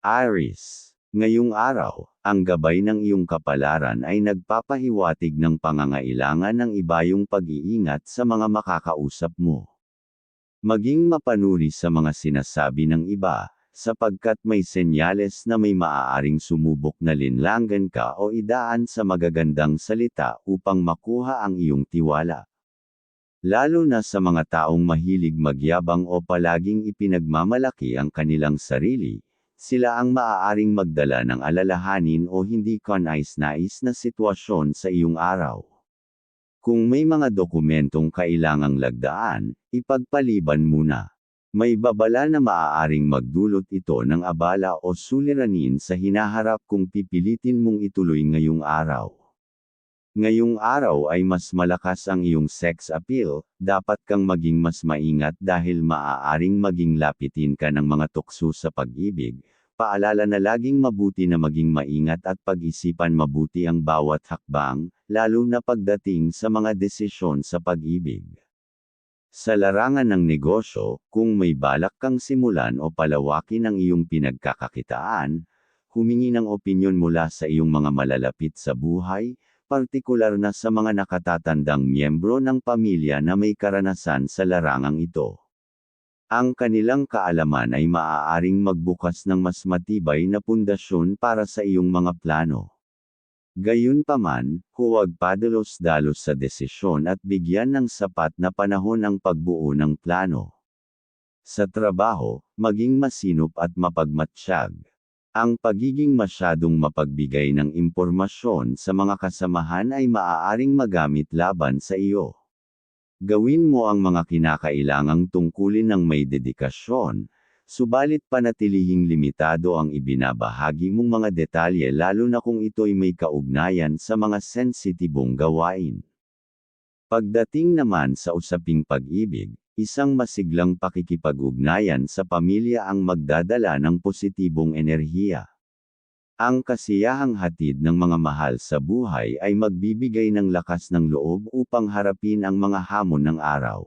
Aries. Ngayong araw, ang gabay ng iyong kapalaran ay nagpapahiwatig ng pangangailangan ng ibayong pag-iingat sa mga makakausap mo. Maging mapanuri sa mga sinasabi ng iba, sapagkat may senyales na may maaaring sumubok na linlangan ka o idaan sa magagandang salita upang makuha ang iyong tiwala. Lalo na sa mga taong mahilig magyabang o palaging ipinagmamalaki ang kanilang sarili, sila ang maaaring magdala ng alalahanin o hindi kanais-nais na sitwasyon sa iyong araw. Kung may mga dokumentong kailangang lagdaan, ipagpaliban muna. May babala na maaaring magdulot ito ng abala o suliranin sa hinaharap kung pipilitin mong ituloy ngayong araw. Ngayong araw ay mas malakas ang iyong sex appeal, dapat kang maging mas maingat dahil maaaring maging lapitin ka ng mga tukso sa pag-ibig. Paalala na laging mabuti na maging maingat at pag-isipan mabuti ang bawat hakbang, lalo na pagdating sa mga desisyon sa pag-ibig. Sa larangan ng negosyo, kung may balak kang simulan o palawakin ang iyong pinagkakakitaan, humingi ng opinyon mula sa iyong mga malalapit sa buhay, partikular na sa mga nakatatandang miyembro ng pamilya na may karanasan sa larangang ito. Ang kanilang kaalaman ay maaaring magbukas ng mas matibay na pundasyon para sa iyong mga plano. Gayunpaman, huwag padalos-dalos sa desisyon at bigyan ng sapat na panahon ang pagbuo ng plano. Sa trabaho, maging masinop at mapagmatsyag. Ang pagiging masyadong mapagbigay ng impormasyon sa mga kasamahan ay maaaring magamit laban sa iyo. Gawin mo ang mga kinakailangang tungkulin ng may dedikasyon, subalit panatilihing limitado ang ibinabahagi mong mga detalye lalo na kung ito'y may kaugnayan sa mga sensitibong gawain. Pagdating naman sa usaping pag-ibig, isang masiglang pakikipag-ugnayan sa pamilya ang magdadala ng positibong enerhiya. Ang kasiyahang hatid ng mga mahal sa buhay ay magbibigay ng lakas ng loob upang harapin ang mga hamon ng araw.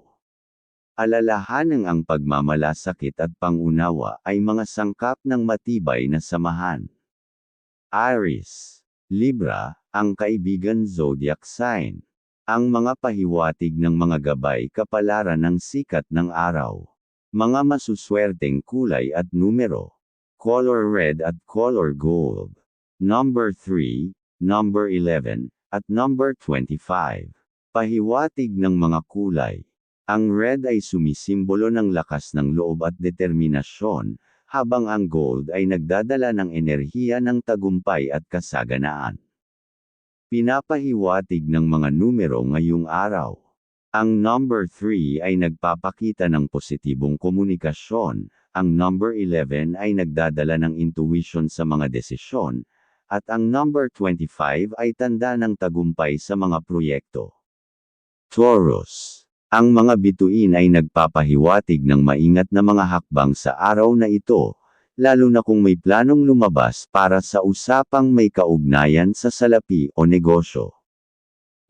Alalahaning ang pagmamalasakit at pangunawa ay mga sangkap ng matibay na samahan. Aries. Libra, ang kaibigan zodiac sign. Ang mga pahiwatig ng mga gabay kapalaran ng sikat ng araw. Mga masuswerteng kulay at numero. Color red at color gold. Number 3, number 11, at number 25. Pahiwatig ng mga kulay. Ang red ay sumisimbolo ng lakas ng loob at determinasyon, habang ang gold ay nagdadala ng enerhiya ng tagumpay at kasaganaan. Pinapahiwatig ng mga numero ngayong araw. Ang number 3 ay nagpapakita ng positibong komunikasyon, ang number 11 ay nagdadala ng intuition sa mga desisyon, at ang number 25 ay tanda ng tagumpay sa mga proyekto. Taurus. Ang mga bituin ay nagpapahiwatig ng maingat na mga hakbang sa araw na ito, lalo na kung may planong lumabas para sa usapang may kaugnayan sa salapi o negosyo.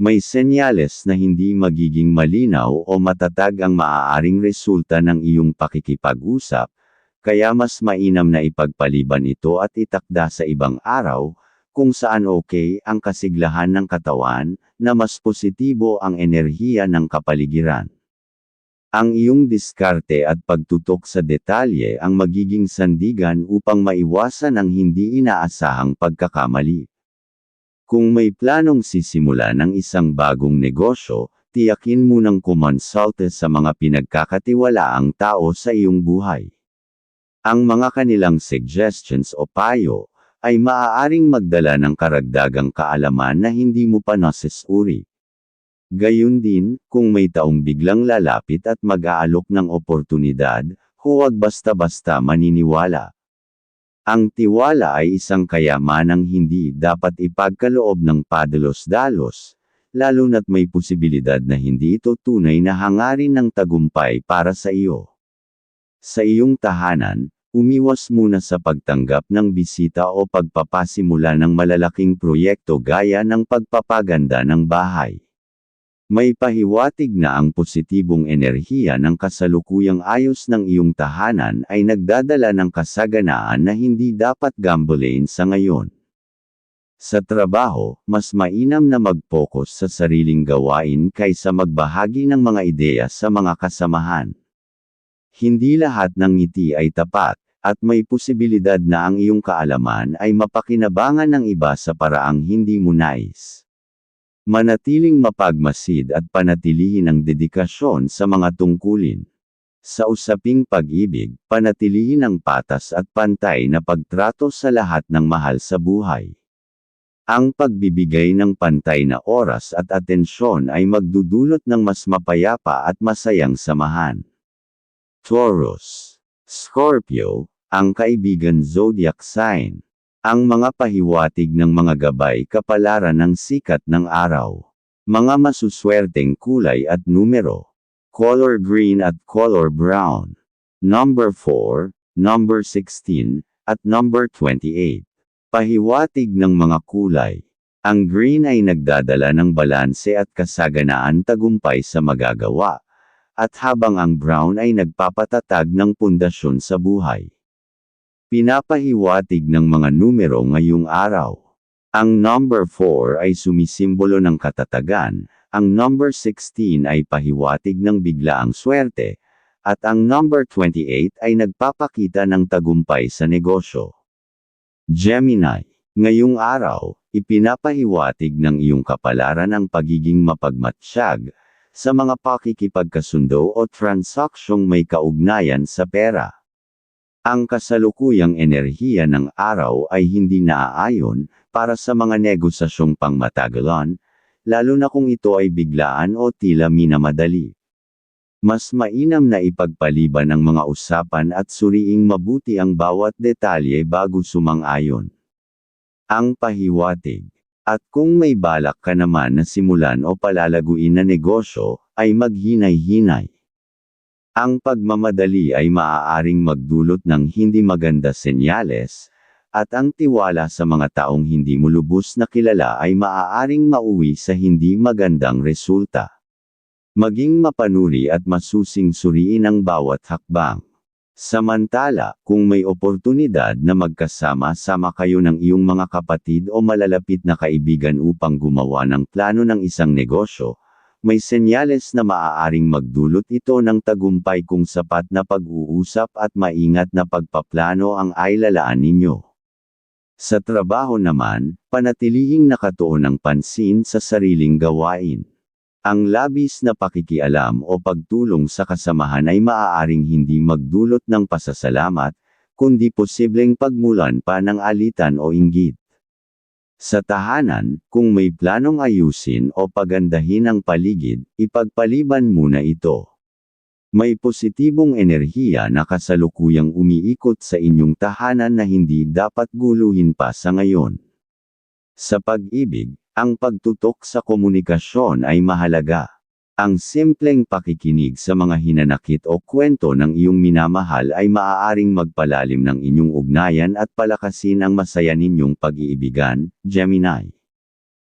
May senyales na hindi magiging malinaw o matatag ang maaaring resulta ng iyong pakikipag-usap, kaya mas mainam na ipagpaliban ito at itakda sa ibang araw, kung saan okay ang kasiglahan ng katawan, na mas positibo ang enerhiya ng kapaligiran. Ang iyong diskarte at pagtutok sa detalye ang magiging sandigan upang maiwasan ang hindi inaasahang pagkakamali. Kung may planong sisimula ng isang bagong negosyo, tiyakin munang kumonsulte sa mga pinagkakatiwalaang tao sa iyong buhay. Ang mga kanilang suggestions o payo ay maaaring magdala ng karagdagang kaalaman na hindi mo pa nasusuri. Gayun din, kung may taong biglang lalapit at mag-aalok ng oportunidad, huwag basta-basta maniniwala. Ang tiwala ay isang kayamanang hindi dapat ipagkaloob ng padalos-dalos, lalo na't may posibilidad na hindi ito tunay na hangarin ng tagumpay para sa iyo. Sa iyong tahanan, Umiwas muna sa pagtanggap ng bisita o pagpapasimula ng malalaking proyekto gaya ng pagpapaganda ng bahay. May pahiwatig na ang positibong enerhiya ng kasalukuyang ayos ng iyong tahanan ay nagdadala ng kasaganaan na hindi dapat gambolain sa ngayon. Sa trabaho, mas mainam na mag-focus sa sariling gawain kaysa magbahagi ng mga ideya sa mga kasamahan. Hindi lahat ng ngiti ay tapat, at may posibilidad na ang iyong kaalaman ay mapakinabangan ng iba sa paraang hindi mo nais. Manatiling mapagmasid at panatilihin ang dedikasyon sa mga tungkulin. Sa usaping pag-ibig, panatilihin ang patas at pantay na pagtrato sa lahat ng mahal sa buhay. Ang pagbibigay ng pantay na oras at atensyon ay magdudulot ng mas mapayapa at masayang samahan. Taurus, Scorpio, ang kaibigan zodiac sign. Ang mga pahiwatig ng mga gabay kapalaran ng sikat ng araw. Mga masuswerteng kulay at numero. Color green at color brown. Number 4, number 16, at number 28. Pahiwatig ng mga kulay. Ang green ay nagdadala ng balanse at kasaganaan tagumpay sa magagawa. At habang ang brown ay nagpapatatag ng pundasyon sa buhay. Pinapahiwatig ng mga numero ngayong araw. Ang number 4 ay sumisimbolo ng katatagan, ang number 16 ay pahiwatig ng biglaang swerte, at ang number 28 ay nagpapakita ng tagumpay sa negosyo. Gemini, ngayong araw, ipinapahiwatig ng iyong kapalaran ang pagiging mapagmatsyag sa mga pakikipagkasundo o transaksyong may kaugnayan sa pera. Ang kasalukuyang enerhiya ng araw ay hindi naaayon para sa mga negosasyong pangmatagalan, lalo na kung ito ay biglaan o tila minamadali. Mas mainam na ipagpaliban ang mga usapan at suriing mabuti ang bawat detalye bago sumang-ayon. Ang pahiwatig. At kung may balak ka naman na simulan o palalaguin na negosyo, ay maghinay-hinay. Ang pagmamadali ay maaaring magdulot ng hindi maganda senyales, at ang tiwala sa mga taong hindi mo lubos na kilala ay maaaring mauwi sa hindi magandang resulta. Maging mapanuri at masusing suriin ang bawat hakbang. Samantala, kung may oportunidad na magkasama-sama kayo ng iyong mga kapatid o malalapit na kaibigan upang gumawa ng plano ng isang negosyo, may senyales na maaaring magdulot ito ng tagumpay kung sapat na pag-uusap at maingat na pagpaplano ang ailalaan ninyo. Sa trabaho naman, panatilihing nakatuon ang pansin sa sariling gawain. Ang labis na pakikialam o pagtulong sa kasamahan ay maaaring hindi magdulot ng pasasalamat, kundi posibleng pagmulan pa ng alitan o inggit. Sa tahanan, kung may planong ayusin o pagandahin ang paligid, ipagpaliban muna ito. May positibong enerhiya na kasalukuyang umiikot sa inyong tahanan na hindi dapat guluhin pa sa ngayon. Sa pag-ibig, ang pagtutok sa komunikasyon ay mahalaga. Ang simpleng pakikinig sa mga hinanakit o kwento ng iyong minamahal ay maaaring magpalalim ng inyong ugnayan at palakasin ang masaya ninyong pag-iibigan, Gemini.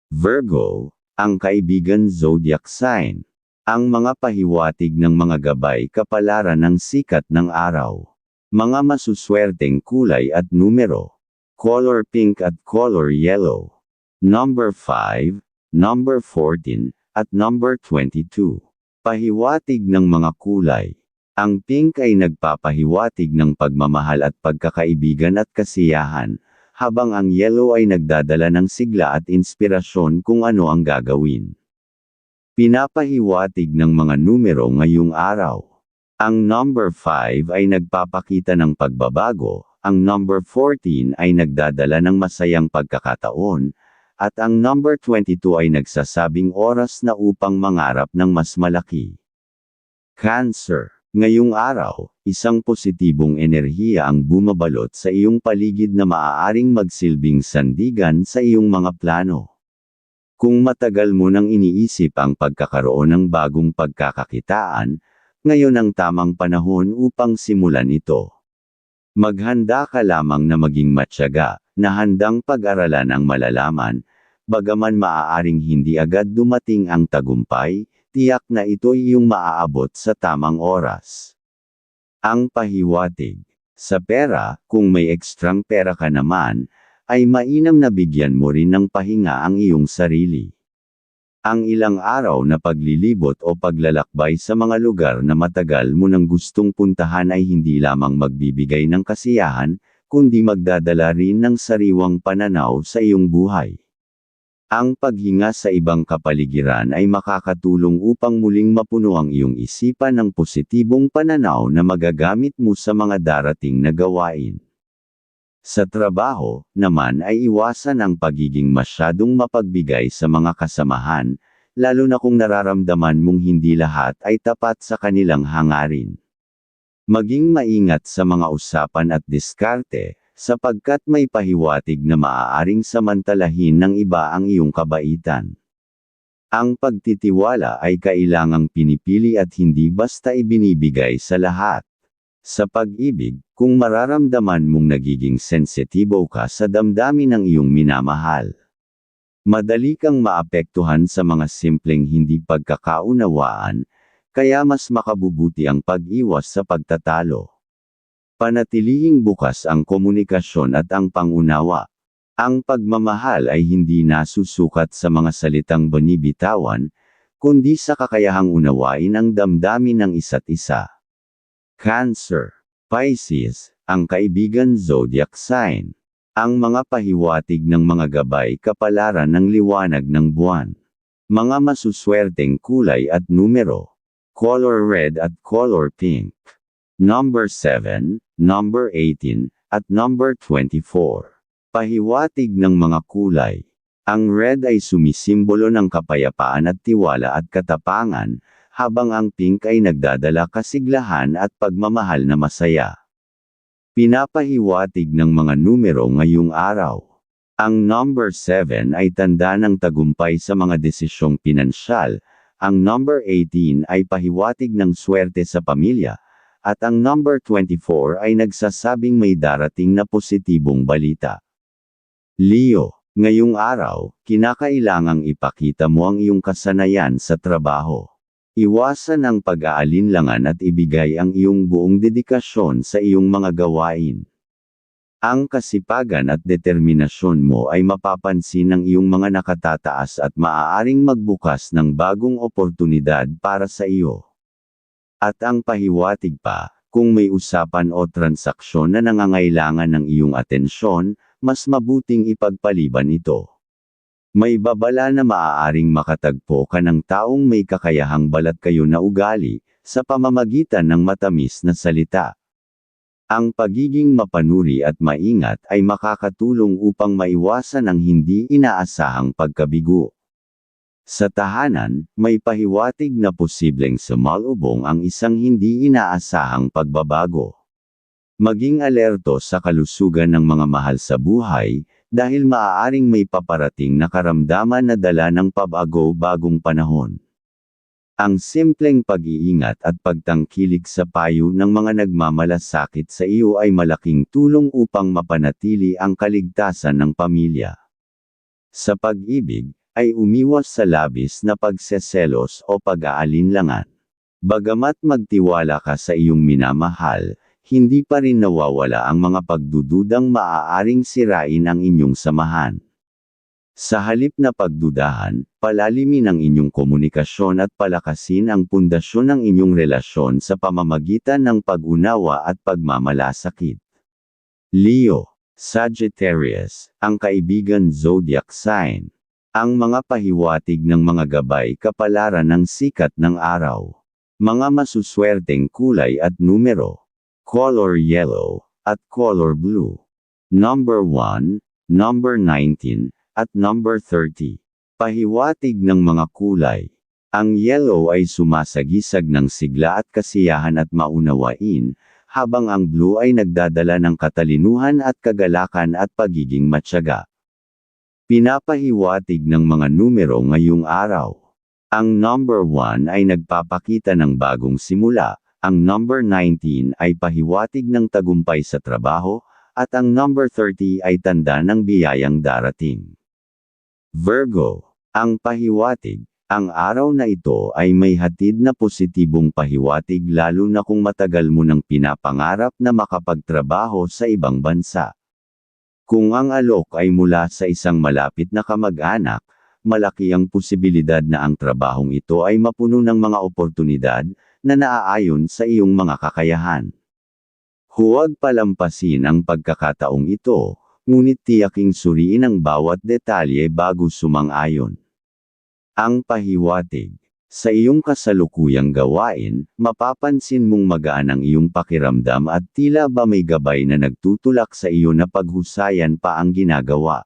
Virgo, ang kaibigan zodiac sign. Ang mga pahiwatig ng mga gabay kapalaran ng sikat ng araw. Mga masuswerteng kulay at numero. Color pink at color yellow. Number 5, number 14, at number 22. Pahiwatig ng mga kulay. Ang pink ay nagpapahiwatig ng pagmamahal at pagkakaibigan at kasiyahan, habang ang yellow ay nagdadala ng sigla at inspirasyon kung ano ang gagawin. Pinapahiwatig ng mga numero ngayong araw. Ang number 5 ay nagpapakita ng pagbabago, ang number 14 ay nagdadala ng masayang pagkakataon, at ang number 22 ay nagsasabing oras na upang mangarap ng mas malaki. Cancer. Ngayong araw, isang positibong enerhiya ang bumabalot sa iyong paligid na maaaring magsilbing sandigan sa iyong mga plano. Kung matagal mo nang iniisip ang pagkakaroon ng bagong pagkakakitaan, ngayon ang tamang panahon upang simulan ito. Maghanda ka lamang na maging matyaga, na handang pag-aralan ang malalaman, bagaman maaaring hindi agad dumating ang tagumpay, tiyak na ito'y iyong maaabot sa tamang oras. Ang pahiwatig. Sa pera, kung may ekstrang pera ka naman, ay mainam na bigyan mo rin ng pahinga ang iyong sarili. Ang ilang araw na paglilibot o paglalakbay sa mga lugar na matagal mo nang gustong puntahan ay hindi lamang magbibigay ng kasiyahan, kundi magdadala rin ng sariwang pananaw sa iyong buhay. Ang paghinga sa ibang kapaligiran ay makakatulong upang muling mapuno ang iyong isipan ng positibong pananaw na magagamit mo sa mga darating na gawain. Sa trabaho, naman ay iwasan ang pagiging masyadong mapagbigay sa mga kasamahan, lalo na kung nararamdaman mong hindi lahat ay tapat sa kanilang hangarin. Maging maingat sa mga usapan at diskarte, sapagkat may pahiwatig na maaaring samantalahin ng iba ang iyong kabaitan. Ang pagtitiwala ay kailangang pinipili at hindi basta ibinibigay sa lahat. Sa pag-ibig, kung mararamdaman mong nagiging sensitibo ka sa damdamin ng iyong minamahal, madali kang maapektuhan sa mga simpleng hindi pagkakaunawaan, kaya mas makabubuti ang pag-iwas sa pagtatalo. Panatilihing bukas ang komunikasyon at ang pangunawa. Ang pagmamahal ay hindi nasusukat sa mga salitang binibitawan, kundi sa kakayahang unawain ang damdamin ng isa't isa. Cancer. Pisces, ang kaibigan zodiac sign. Ang mga pahiwatig ng mga gabay kapalaran ng liwanag ng buwan. Mga masuswerteng kulay at numero. Color red at color pink. Number 7, number 18, at number 24. Pahiwatig ng mga kulay. Ang red ay sumisimbolo ng kapayapaan at tiwala at katapangan, habang ang pink ay nagdadala kasiglahan at pagmamahal na masaya. Pinapahiwatig ng mga numero ngayong araw. Ang number 7 ay tanda ng tagumpay sa mga desisyong pinansyal, ang number 18 ay pahiwatig ng swerte sa pamilya, at ang number 24 ay nagsasabing may darating na positibong balita. Leo, ngayong araw, kinakailangang ipakita mo ang iyong kasanayan sa trabaho. Iwasan ang pag-aalinlangan at ibigay ang iyong buong dedikasyon sa iyong mga gawain. Ang kasipagan at determinasyon mo ay mapapansin ng iyong mga nakatataas at maaaring magbukas ng bagong oportunidad para sa iyo. At ang pahiwatig pa, kung may usapan o transaksyon na nangangailangan ng iyong atensyon, mas mabuting ipagpaliban ito. May babala na maaaring makatagpo ka ng taong may kakayahang balat kayo na ugali, sa pamamagitan ng matamis na salita. Ang pagiging mapanuri at maingat ay makakatulong upang maiwasan ang hindi inaasahang pagkabigo. Sa tahanan, may pahiwatig na posibleng sumalubong ang isang hindi inaasahang pagbabago. Maging alerto sa kalusugan ng mga mahal sa buhay, dahil maaaring may paparating na karamdaman na dala ng pabago-bagong panahon. Ang simpleng pag-iingat at pagtangkilik sa payo ng mga nagmamalasakit sa iyo ay malaking tulong upang mapanatili ang kaligtasan ng pamilya. Sa pag-ibig, ay umiwas sa labis na pagseselos o pag-aalinlangan. Bagamat magtiwala ka sa iyong minamahal, hindi pa rin nawawala ang mga pagdududang maaaring sirain ang inyong samahan. Sa halip na pagdudahan, palalimin ang inyong komunikasyon at palakasin ang pundasyon ng inyong relasyon sa pamamagitan ng pag-unawa at pagmamalasakit. Leo, Sagittarius, ang kaibigan zodiac sign. Ang mga pahiwatig ng mga gabay kapalaran ng sikat ng araw. Mga masuswerteng kulay at numero. Color yellow, at color blue. Number 1, number 19, at number 30. Pahiwatig ng mga kulay. Ang yellow ay sumasagisag ng sigla at kasiyahan at maunawain, habang ang blue ay nagdadala ng katalinuhan at kagalakan at pagiging matyaga. Pinapahiwatig ng mga numero ngayong araw. Ang number 1 ay nagpapakita ng bagong simula, Ang number 19 ay pahiwatig ng tagumpay sa trabaho, at ang number 30 ay tanda ng biyayang darating. Virgo, ang pahiwatig. Ang araw na ito ay may hatid na positibong pahiwatig lalo na kung matagal mo nang pinapangarap na makapagtrabaho sa ibang bansa. Kung ang alok ay mula sa isang malapit na kamag-anak, malaki ang posibilidad na ang trabahong ito ay mapuno ng mga oportunidad na naaayon sa iyong mga kakayahan. Huwag palampasin ang pagkakataong ito, ngunit tiyaking suriin ang bawat detalye bago sumang-ayon. Ang pahiwatig. Sa iyong kasalukuyang gawain, mapapansin mong magaan ang iyong pakiramdam at tila ba may gabay na nagtutulak sa iyo na paghusayan pa ang ginagawa.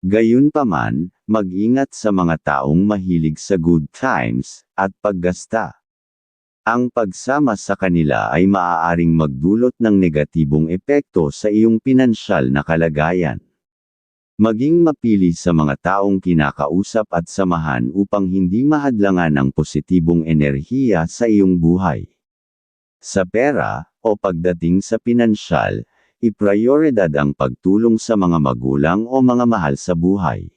Gayunpaman, mag-ingat sa mga taong mahilig sa good times at paggasta. Ang pagsama sa kanila ay maaaring magdulot ng negatibong epekto sa iyong pinansyal na kalagayan. Maging mapili sa mga taong kinakausap at samahan upang hindi mahadlangan ang positibong enerhiya sa iyong buhay. Sa pera, o pagdating sa pinansyal, iprioridad ang pagtulong sa mga magulang o mga mahal sa buhay.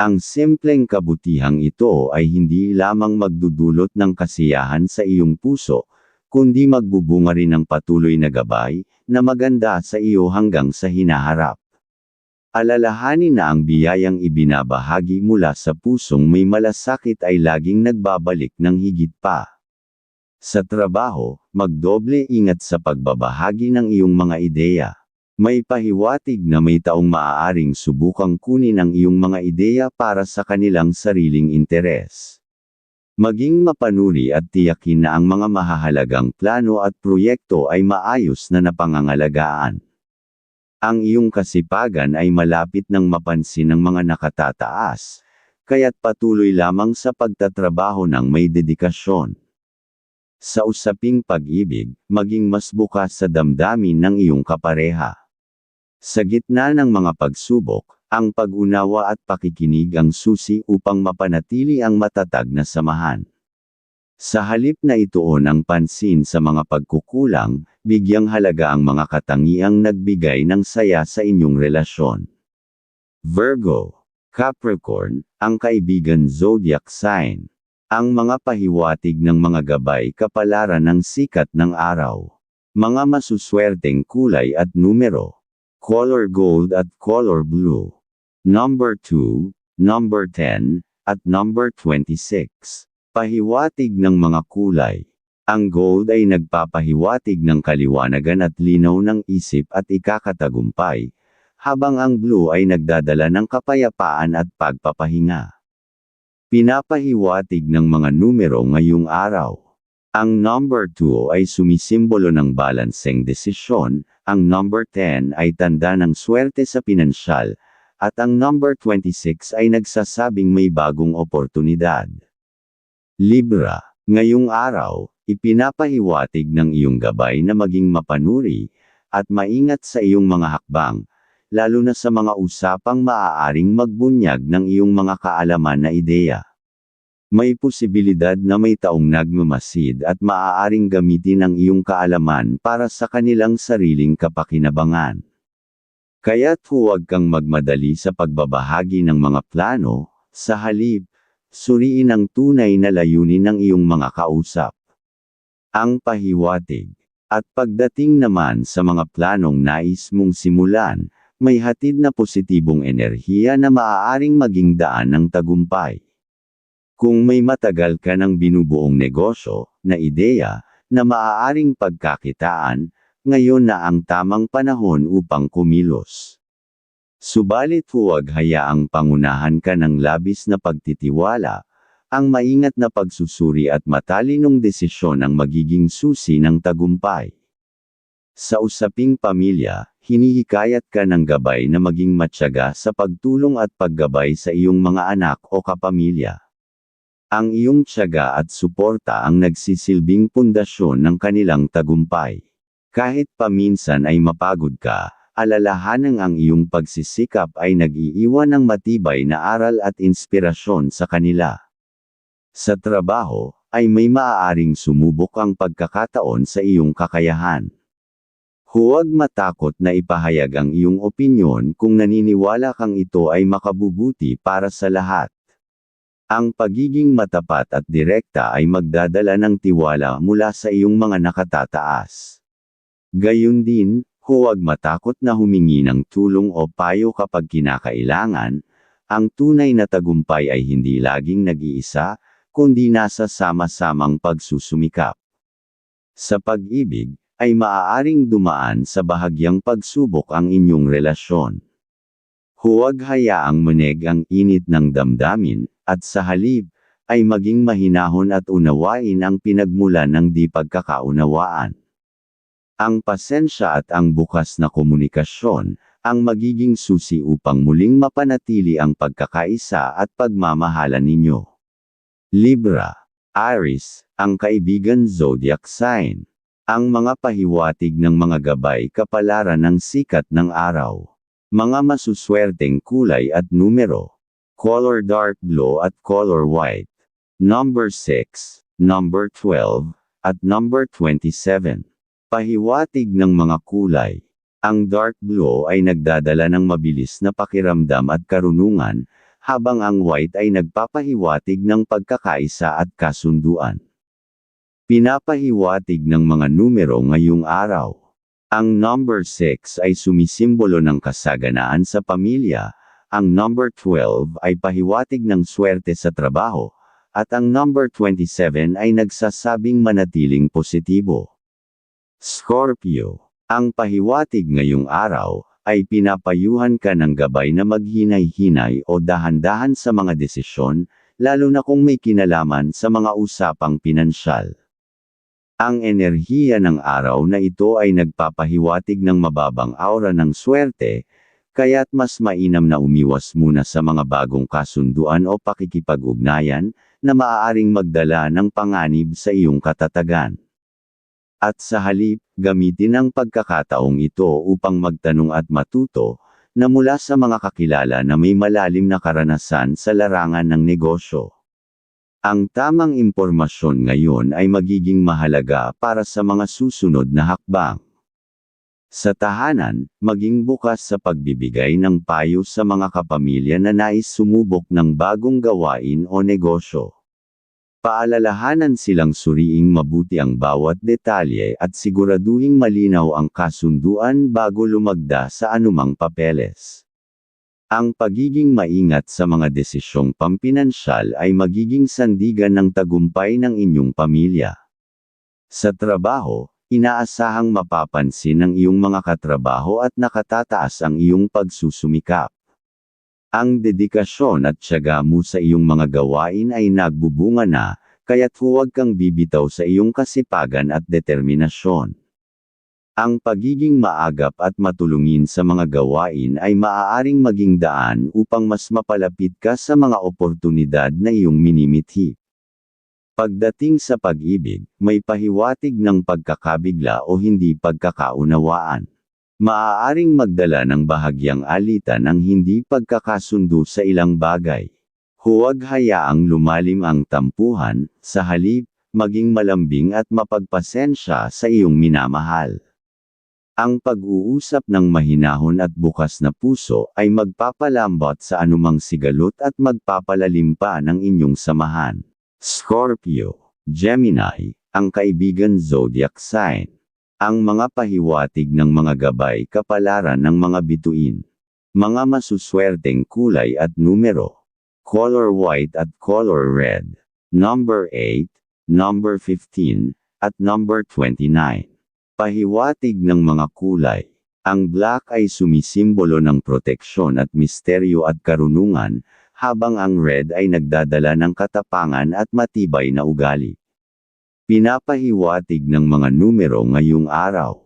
Ang simpleng kabutihang ito ay hindi lamang magdudulot ng kasiyahan sa iyong puso, kundi magbubunga rin ng patuloy na gabay, na maganda sa iyo hanggang sa hinaharap. Alalahanin na ang biyayang ibinabahagi mula sa pusong may malasakit ay laging nagbabalik ng higit pa. Sa trabaho, magdoble ingat sa pagbabahagi ng iyong mga ideya. May pahiwatig na may taong maaaring subukang kunin ang iyong mga ideya para sa kanilang sariling interes. Maging mapanuri at tiyakin na ang mga mahahalagang plano at proyekto ay maayos na napangangalagaan. Ang iyong kasipagan ay malapit ng mapansin ng mga nakatataas, kaya't patuloy lamang sa pagtatrabaho ng may dedikasyon. Sa usaping pag-ibig, maging mas bukas sa damdamin ng iyong kapareha. Sa gitna ng mga pagsubok, ang pag-unawa at pakikinig ang susi upang mapanatili ang matatag na samahan. Sa halip na ituon ang pansin sa mga pagkukulang, bigyang halaga ang mga katangiang nagbigay ng saya sa inyong relasyon. Virgo, Capricorn, ang kaibigan zodiac sign. Ang mga pahiwatig ng mga gabay kapalaran ng sikat ng araw. Mga masuswerteng kulay at numero. Color gold at color blue. Number 2, number 10, at number 26. Pahiwatig ng mga kulay. Ang gold ay nagpapahiwatig ng kaliwanagan at linaw ng isip at ikakatagumpay, habang ang blue ay nagdadala ng kapayapaan at pagpapahinga. Pinapahiwatig ng mga numero ngayong araw. Ang number 2 ay sumisimbolo ng balanseng desisyon, ang number 10 ay tanda ng swerte sa pinansyal, at ang number 26 ay nagsasabing may bagong oportunidad. Libra, ngayong araw, ipinapahiwatig ng iyong gabay na maging mapanuri, at maingat sa iyong mga hakbang, lalo na sa mga usapang maaaring magbunyag ng iyong mga kaalaman na ideya. May posibilidad na may taong nagmamasid at maaaring gamitin ang iyong kaalaman para sa kanilang sariling kapakinabangan. Kaya't huwag kang magmadali sa pagbabahagi ng mga plano, sa halip, suriin ang tunay na layunin ng iyong mga kausap. Ang pahiwatig. At pagdating naman sa mga planong nais mong simulan, may hatid na positibong enerhiya na maaaring maging daan ng tagumpay. Kung may matagal ka ng binubuong negosyo, na ideya, na maaaring pagkakitaan, ngayon na ang tamang panahon upang kumilos. Subalit huwag hayaang pangunahan ka ng labis na pagtitiwala, ang maingat na pagsusuri at matalinong desisyon ang magiging susi ng tagumpay. Sa usaping pamilya, hinihikayat ka ng gabay na maging matyaga sa pagtulong at paggabay sa iyong mga anak o kapamilya. Ang iyong tiyaga at suporta ang nagsisilbing pundasyon ng kanilang tagumpay. Kahit paminsan ay mapagod ka, alalahanan ang iyong pagsisikap ay nag-iiwan ng matibay na aral at inspirasyon sa kanila. Sa trabaho, ay may maaaring sumubok ang pagkakataon sa iyong kakayahan. Huwag matakot na ipahayag ang iyong opinyon kung naniniwala kang ito ay makabubuti para sa lahat. Ang pagiging matapat at direkta ay magdadala ng tiwala mula sa iyong mga nakatataas. Gayundin, huwag matakot na humingi ng tulong o payo kapag kinakailangan. Ang tunay na tagumpay ay hindi laging nag-iisa, kundi nasa sama-samang pagsusumikap. Sa pag-ibig, ay maaaring dumaan sa bahagyang pagsubok ang inyong relasyon. Huwag hayaang manig ang init ng damdamin, at sa halip, ay maging mahinahon at unawain ang pinagmulan ng di pagkakaunawaan. Ang pasensya at ang bukas na komunikasyon, ang magiging susi upang muling mapanatili ang pagkakaisa at pagmamahalan ninyo. Libra, Aries, ang kaibigan zodiac sign. Ang mga pahiwatig ng mga gabay kapalaran ng sikat ng araw. Mga masuswerteng kulay at numero. Color dark blue at color white. Number 6, number 12, at number 27. Pahiwatig ng mga kulay. Ang dark blue ay nagdadala ng mabilis na pakiramdam at karunungan, habang ang white ay nagpapahiwatig ng pagkakaisa at kasunduan. Pinapahiwatig ng mga numero ngayong araw. Ang number 6 ay sumisimbolo ng kasaganaan sa pamilya, ang number 12 ay pahiwatig ng swerte sa trabaho, at ang number 27 ay nagsasabing manatiling positibo. Scorpio, ang pahiwatig ngayong araw, ay pinapayuhan ka ng gabay na maghinay-hinay o dahan-dahan sa mga desisyon, lalo na kung may kinalaman sa mga usapang pinansyal. Ang enerhiya ng araw na ito ay nagpapahiwatig ng mababang aura ng swerte, kaya't mas mainam na umiwas muna sa mga bagong kasunduan o pakikipag-ugnayan, na maaaring magdala ng panganib sa iyong katatagan. At sa halip, gamitin ang pagkakataong ito upang magtanong at matuto, na mula sa mga kakilala na may malalim na karanasan sa larangan ng negosyo. Ang tamang impormasyon ngayon ay magiging mahalaga para sa mga susunod na hakbang. Sa tahanan, maging bukas sa pagbibigay ng payo sa mga kapamilya na nais sumubok ng bagong gawain o negosyo. Paalalahanan silang suriing mabuti ang bawat detalye at siguraduhing malinaw ang kasunduan bago lumagda sa anumang papeles. Ang pagiging maingat sa mga desisyong pampinansyal ay magiging sandigan ng tagumpay ng inyong pamilya. Sa trabaho, inaasahang mapapansin ng iyong mga katrabaho at nakatataas ang iyong pagsusumikap. Ang dedikasyon at tiyaga mo sa iyong mga gawain ay nagbubunga na, kaya't huwag kang bibitaw sa iyong kasipagan at determinasyon. Ang pagiging maagap at matulungin sa mga gawain ay maaaring maging daan upang mas mapalapit ka sa mga oportunidad na iyong minimithi. Pagdating sa pag-ibig, may pahiwatig ng pagkakabigla o hindi pagkakaunawaan. Maaaring magdala ng bahagyang alitan ang hindi pagkakasundo sa ilang bagay. Huwag hayaang lumalim ang tampuhan, sa halip, maging malambing at mapagpasensya sa iyong minamahal. Ang pag-uusap ng mahinahon at bukas na puso ay magpapalambot sa anumang sigalot at magpapalalim pa ng inyong samahan. Scorpio, Gemini, ang kaibigan zodiac sign. Ang mga pahiwatig ng mga gabay kapalaran ng mga bituin. Mga masuswerteng kulay at numero. Color white at color red. Number 8, number 15, at number 29. Pahiwatig ng mga kulay. Ang black ay sumisimbolo ng proteksyon at misteryo at karunungan, habang ang red ay nagdadala ng katapangan at matibay na ugali. Pinapahiwatig ng mga numero ngayong araw.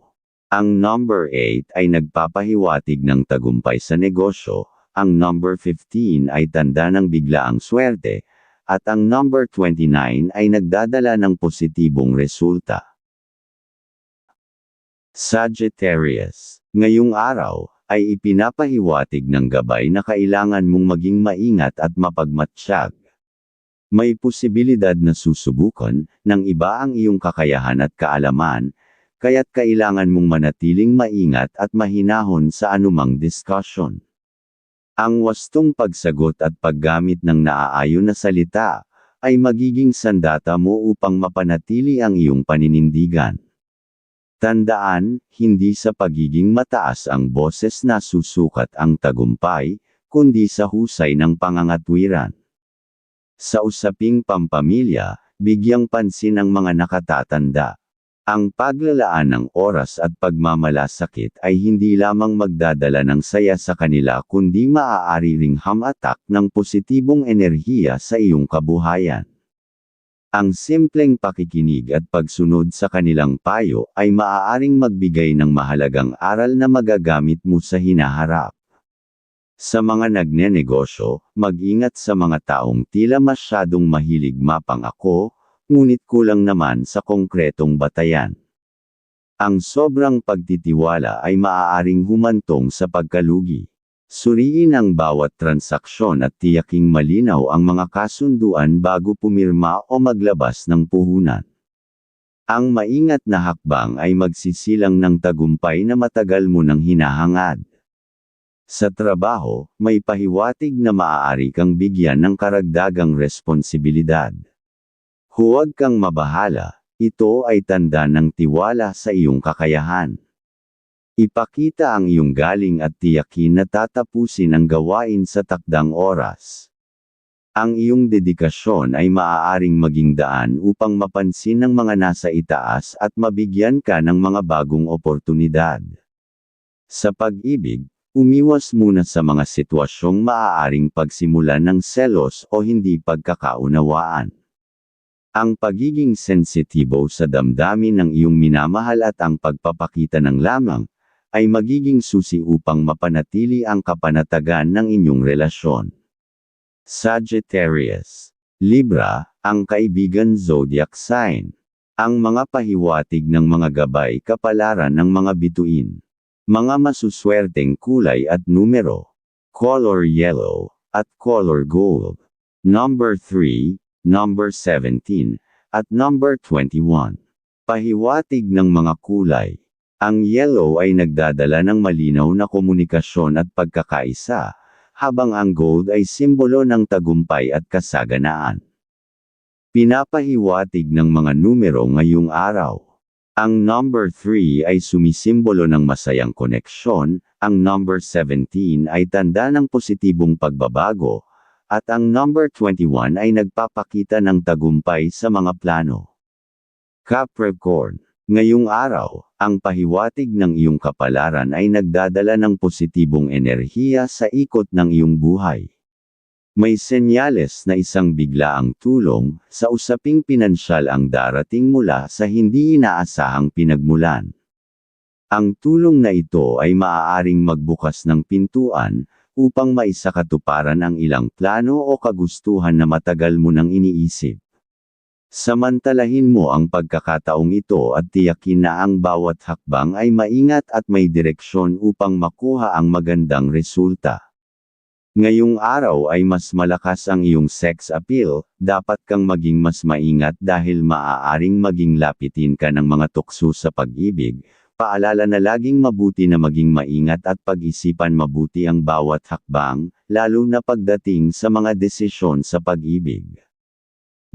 Ang number 8 ay nagpapahiwatig ng tagumpay sa negosyo, ang number 15 ay tanda ng biglaang swerte, at ang number 29 ay nagdadala ng positibong resulta. Sagittarius, ngayong araw, ay ipinapahiwatig ng gabay na kailangan mong maging maingat at mapagmatsyag. May posibilidad na susubukan ng iba ang iyong kakayahan at kaalaman, kaya't kailangan mong manatiling maingat at mahinahon sa anumang discussion. Ang wastong pagsagot at paggamit ng naaayon na salita ay magiging sandata mo upang mapanatili ang iyong paninindigan. Tandaan, hindi sa pagiging mataas ang boses na susukat ang tagumpay, kundi sa husay ng pangangatwiran. Sa usaping pampamilya, bigyang pansin ang mga nakatatanda. Ang paglalaan ng oras at pagmamalasakit ay hindi lamang magdadala ng saya sa kanila kundi maaari ring hamatak ng positibong enerhiya sa iyong kabuhayan. Ang simpleng pakikinig at pagsunod sa kanilang payo ay maaaring magbigay ng mahalagang aral na magagamit mo sa hinaharap. Sa mga nagnenegosyo, mag-ingat sa mga taong tila masyadong mahilig mapangako, ngunit kulang naman sa konkretong batayan. Ang sobrang pagtitiwala ay maaaring humantong sa pagkalugi. Suriin ang bawat transaksyon at tiyaking malinaw ang mga kasunduan bago pumirma o maglabas ng puhunan. Ang maingat na hakbang ay magsisilang ng tagumpay na matagal mo nang hinahangad. Sa trabaho, may pahiwatig na maaari kang bigyan ng karagdagang responsibilidad. Huwag kang mabahala, ito ay tanda ng tiwala sa iyong kakayahan. Ipakita ang iyong galing at tiyakin na tatapusin ang gawain sa takdang oras. Ang iyong dedikasyon ay maaaring maging daan upang mapansin ng mga nasa itaas at mabigyan ka ng mga bagong oportunidad. Sa pag-ibig, umiwas muna sa mga sitwasyong maaaring pagsimulan ng selos o hindi pagkakaunawaan. Ang pagiging sensitibo sa damdamin ng iyong minamahal at ang pagpapakita ng lamang, ay magiging susi upang mapanatili ang kapanatagan ng inyong relasyon. Sagittarius. Libra, ang kaibigan zodiac sign. Ang mga pahiwatig ng mga gabay kapalaran ng mga bituin. Mga masuswerteng kulay at numero. Color yellow, at color gold. Number 3, number 17, at number 21. Pahiwatig ng mga kulay. Ang yellow ay nagdadala ng malinaw na komunikasyon at pagkakaisa, habang ang gold ay simbolo ng tagumpay at kasaganaan. Pinapahiwatig ng mga numero ngayong araw. Ang number 3 ay sumisimbolo ng masayang koneksyon, ang number 17 ay tanda ng positibong pagbabago, at ang number 21 ay nagpapakita ng tagumpay sa mga plano. Capricorn. Ngayong araw, ang pahiwatig ng iyong kapalaran ay nagdadala ng positibong enerhiya sa ikot ng iyong buhay. May senyales na isang biglaang tulong sa usaping pinansyal ang darating mula sa hindi inaasahang pinagmulan. Ang tulong na ito ay maaaring magbukas ng pintuan upang maisakatuparan ang ilang plano o kagustuhan na matagal mo nang iniisip. Samantalahin mo ang pagkakataong ito at tiyakin na ang bawat hakbang ay maingat at may direksyon upang makuha ang magandang resulta. Ngayong araw ay mas malakas ang iyong sex appeal, dapat kang maging mas maingat dahil maaaring maging lapitin ka ng mga tukso sa pag-ibig. Paalala na laging mabuti na maging maingat at pag-isipan mabuti ang bawat hakbang, lalo na pagdating sa mga desisyon sa pag-ibig.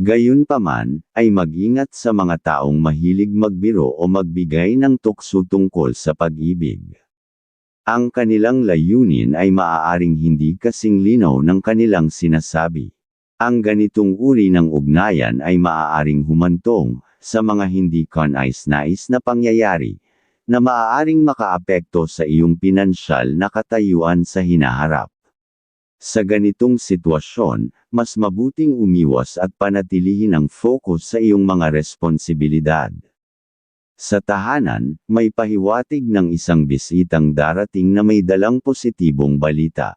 Gayunpaman, ay mag-ingat sa mga taong mahilig magbiro o magbigay ng tukso tungkol sa pag-ibig. Ang kanilang layunin ay maaaring hindi kasing linaw ng kanilang sinasabi. Ang ganitong uri ng ugnayan ay maaaring humantong sa mga hindi kanais-nais na pangyayari, na maaaring makaapekto sa iyong pinansyal na katayuan sa hinaharap. Sa ganitong sitwasyon, mas mabuting umiwas at panatilihin ang focus sa iyong mga responsibilidad. Sa tahanan, may pahiwatig ng isang bisitang darating na may dalang positibong balita.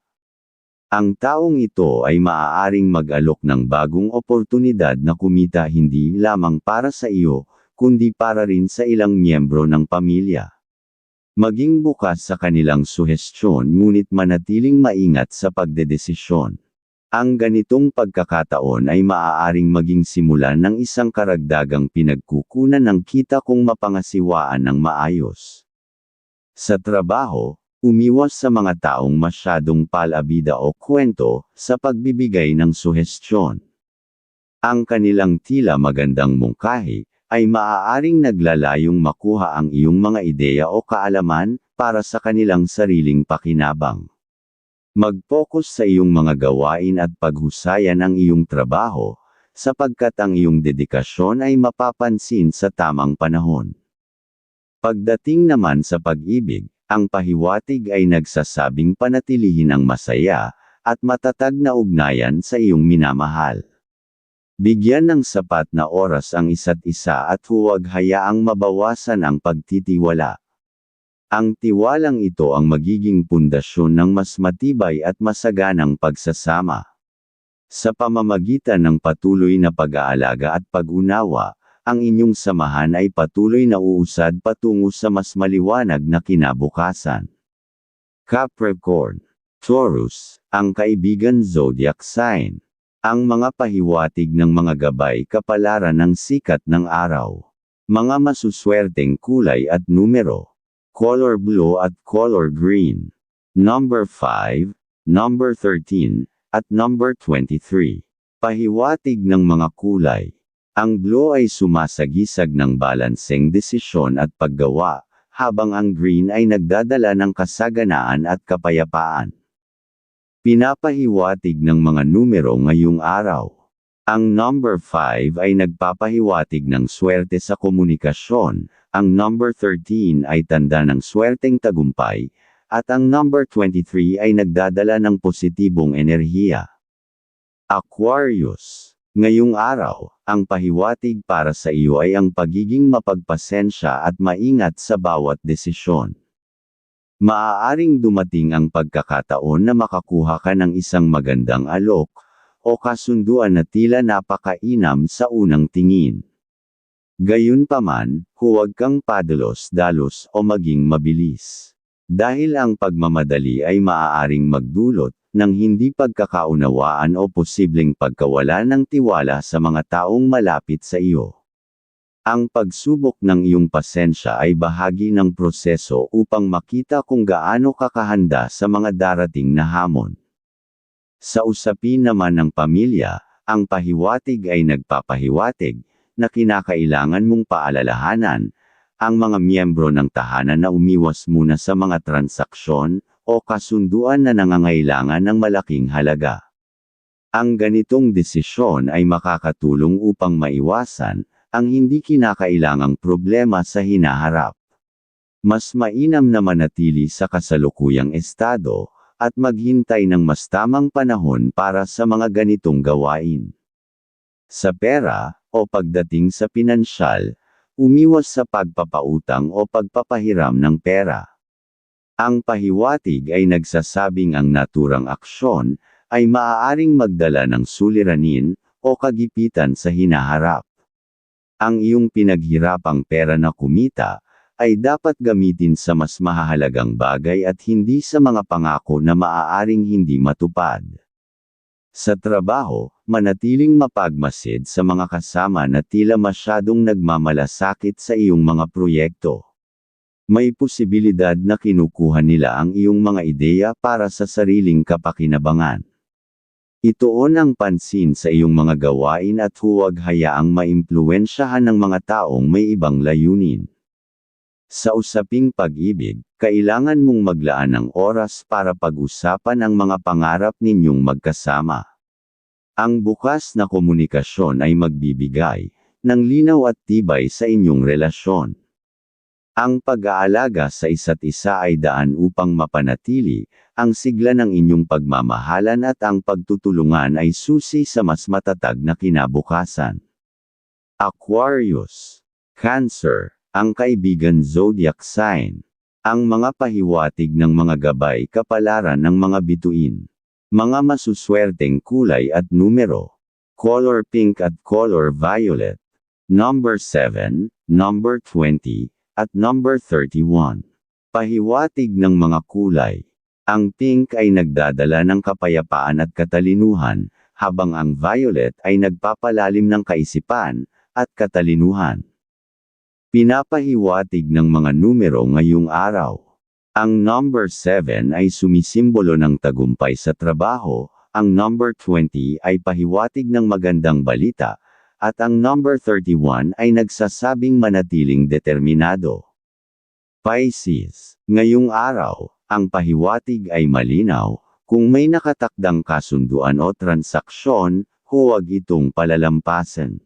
Ang taong ito ay maaaring mag-alok ng bagong oportunidad na kumita hindi lamang para sa iyo, kundi para rin sa ilang miyembro ng pamilya. Maging bukas sa kanilang suhestyon ngunit manatiling maingat sa pagdedesisyon. Ang ganitong pagkakataon ay maaaring maging simulan ng isang karagdagang pinagkukunan ng kita kung mapangasiwaan ng maayos. Sa trabaho, umiwas sa mga taong masyadong palabida o kwento sa pagbibigay ng suhestyon. Ang kanilang tila magandang mungkahi ay maaaring naglalayong makuha ang iyong mga ideya o kaalaman para sa kanilang sariling pakinabang. Mag-focus sa iyong mga gawain at paghusayan ang iyong trabaho, sapagkat ang iyong dedikasyon ay mapapansin sa tamang panahon. Pagdating naman sa pag-ibig, ang pahiwatig ay nagsasabing panatilihin ang masaya at matatag na ugnayan sa iyong minamahal. Bigyan ng sapat na oras ang isa't isa at huwag hayaang mabawasan ang pagtitiwala. Ang tiwalang ito ang magiging pundasyon ng mas matibay at masaganang pagsasama. Sa pamamagitan ng patuloy na pag-aalaga at pag-unawa, ang inyong samahan ay patuloy na uusad patungo sa mas maliwanag na kinabukasan. Capricorn, Taurus, ang kaibigan zodiac sign. Ang mga pahiwatig ng mga gabay kapalaran ng sikat ng araw. Mga masuswerteng kulay at numero. Color blue at color green. Number 5, number 13, at number 23. Pahiwatig ng mga kulay. Ang blue ay sumasagisag ng balanseng desisyon at paggawa, habang ang green ay nagdadala ng kasaganaan at kapayapaan. Pinapahiwatig ng mga numero ngayong araw. Ang number 5 ay nagpapahiwatig ng swerte sa komunikasyon, ang number 13 ay tanda ng swerteng tagumpay, at ang number 23 ay nagdadala ng positibong enerhiya. Aquarius. Ngayong araw, ang pahiwatig para sa iyo ay ang pagiging mapagpasensya at maingat sa bawat desisyon. Maaaring dumating ang pagkakataon na makakuha ka ng isang magandang alok, o kasunduan na tila napakainam sa unang tingin. Gayunpaman, huwag kang padalos-dalos o maging mabilis. Dahil ang pagmamadali ay maaaring magdulot ng hindi pagkakaunawaan o posibleng pagkawala ng tiwala sa mga taong malapit sa iyo. Ang pagsubok ng iyong pasensya ay bahagi ng proseso upang makita kung gaano ka kahanda sa mga darating na hamon. Sa usapin naman ng pamilya, ang pahiwatig ay nagpapahiwatig na kinakailangan mong paalalahanan ang mga miyembro ng tahanan na umiwas muna sa mga transaksyon o kasunduan na nangangailangan ng malaking halaga. Ang ganitong desisyon ay makakatulong upang maiwasan ang hindi kinakailangang problema sa hinaharap. Mas mainam na manatili sa kasalukuyang estado, at maghintay ng mas tamang panahon para sa mga ganitong gawain. Sa pera, o pagdating sa pinansyal, umiwas sa pagpapautang o pagpapahiram ng pera. Ang pahiwatig ay nagsasabing ang naturang aksyon ay maaaring magdala ng suliranin o kagipitan sa hinaharap. Ang iyong pinaghirapang pera na kumita ay dapat gamitin sa mas mahahalagang bagay at hindi sa mga pangako na maaaring hindi matupad. Sa trabaho, manatiling mapagmasid sa mga kasama na tila masyadong nagmamalasakit sa iyong mga proyekto. May posibilidad na kinukuha nila ang iyong mga ideya para sa sariling kapakinabangan. Ituon ang pansin sa iyong mga gawain at huwag hayaang maimpluwensyahan ng mga taong may ibang layunin. Sa usaping pag-ibig, kailangan mong maglaan ng oras para pag-usapan ang mga pangarap ninyong magkasama. Ang bukas na komunikasyon ay magbibigay ng linaw at tibay sa inyong relasyon. Ang pag-aalaga sa isa't isa ay daan upang mapanatili ang sigla ng inyong pagmamahalan at ang pagtutulungan ay susi sa mas matatag na kinabukasan. Aquarius. Cancer. Ang kaibigan zodiac sign. Ang mga pahiwatig ng mga gabay kapalaran ng mga bituin. Mga masuswerteng kulay at numero. Color pink at color violet. Number 7, number 20, at number 31. Pahiwatig ng mga kulay. Ang pink ay nagdadala ng kapayapaan at katalinuhan, habang ang violet ay nagpapalalim ng kaisipan at katalinuhan. Pinapahiwatig ng mga numero ngayong araw. Ang number 7 ay sumisimbolo ng tagumpay sa trabaho, ang number 20 ay pahiwatig ng magandang balita, at ang number 31 ay nagsasabing manatiling determinado. Pisces, ngayong araw, ang pahiwatig ay malinaw, kung may nakatakdang kasunduan o transaksyon, huwag itong palalampasin.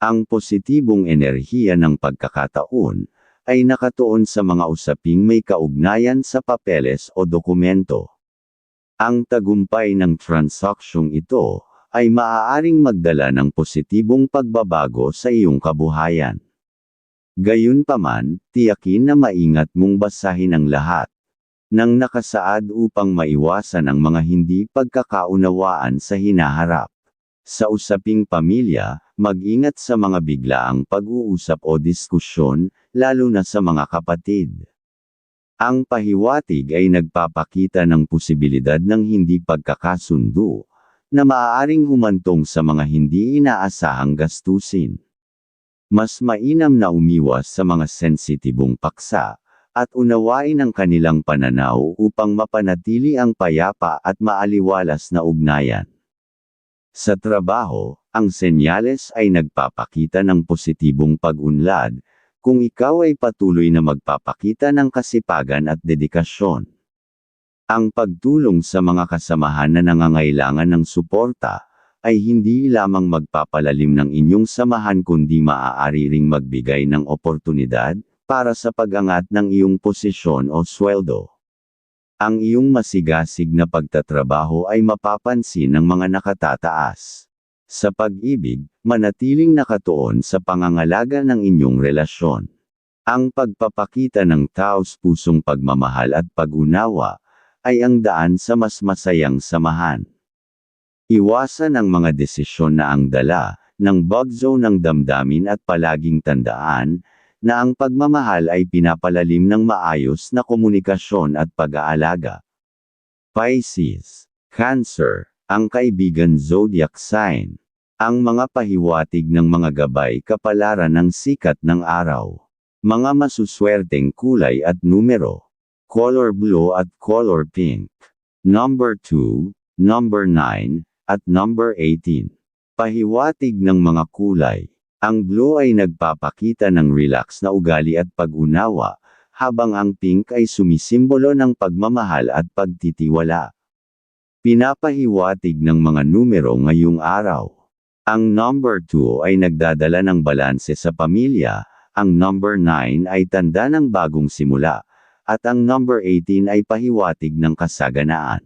Ang positibong enerhiya ng pagkakataon ay nakatuon sa mga usaping may kaugnayan sa papeles o dokumento. Ang tagumpay ng transaksyong ito ay maaaring magdala ng positibong pagbabago sa iyong kabuhayan. Gayunpaman, tiyakin na maingat mong basahin ang lahat ng nakasaad upang maiwasan ang mga hindi pagkakaunawaan sa hinaharap. Sa usaping pamilya, mag-ingat sa mga biglaang pag-uusap o diskusyon, lalo na sa mga kapatid. Ang pahiwatig ay nagpapakita ng posibilidad ng hindi pagkakasundo, na maaaring humantong sa mga hindi inaasahang gastusin. Mas mainam na umiwas sa mga sensitibong paksa, at unawain ang kanilang pananaw upang mapanatili ang payapa at maaliwalas na ugnayan. Sa trabaho, ang senyales ay nagpapakita ng positibong pag-unlad, kung ikaw ay patuloy na magpapakita ng kasipagan at dedikasyon. Ang pagtulong sa mga kasamahan na nangangailangan ng suporta, ay hindi lamang magpapalalim ng inyong samahan kundi maaari ring magbigay ng oportunidad, para sa pag-angat ng iyong posisyon o sweldo. Ang iyong masigasig na pagtatrabaho ay mapapansin ng mga nakatataas. Sa pag-ibig, manatiling nakatuon sa pangangalaga ng inyong relasyon. Ang pagpapakita ng taos-pusong pagmamahal at pag-unawa, ay ang daan sa mas masayang samahan. Iwasan ang mga desisyon na ang dala ng bagyo ng damdamin at palaging tandaan, na ang pagmamahal ay pinapalalim ng maayos na komunikasyon at pag-aalaga. Pisces, Cancer, ang kaibigan zodiac sign. Ang mga pahiwatig ng mga gabay kapalaran ng sikat ng araw. Mga masuswerteng kulay at numero. Color blue at color pink. Number 2, number 9, at number 18. Pahiwatig ng mga kulay. Ang blue ay nagpapakita ng relax na ugali at pag-unawa, habang ang pink ay sumisimbolo ng pagmamahal at pagtitiwala. Pinapahiwatig ng mga numero ngayong araw. Ang number 2 ay nagdadala ng balanse sa pamilya, ang number 9 ay tanda ng bagong simula, at ang number 18 ay pahiwatig ng kasaganaan.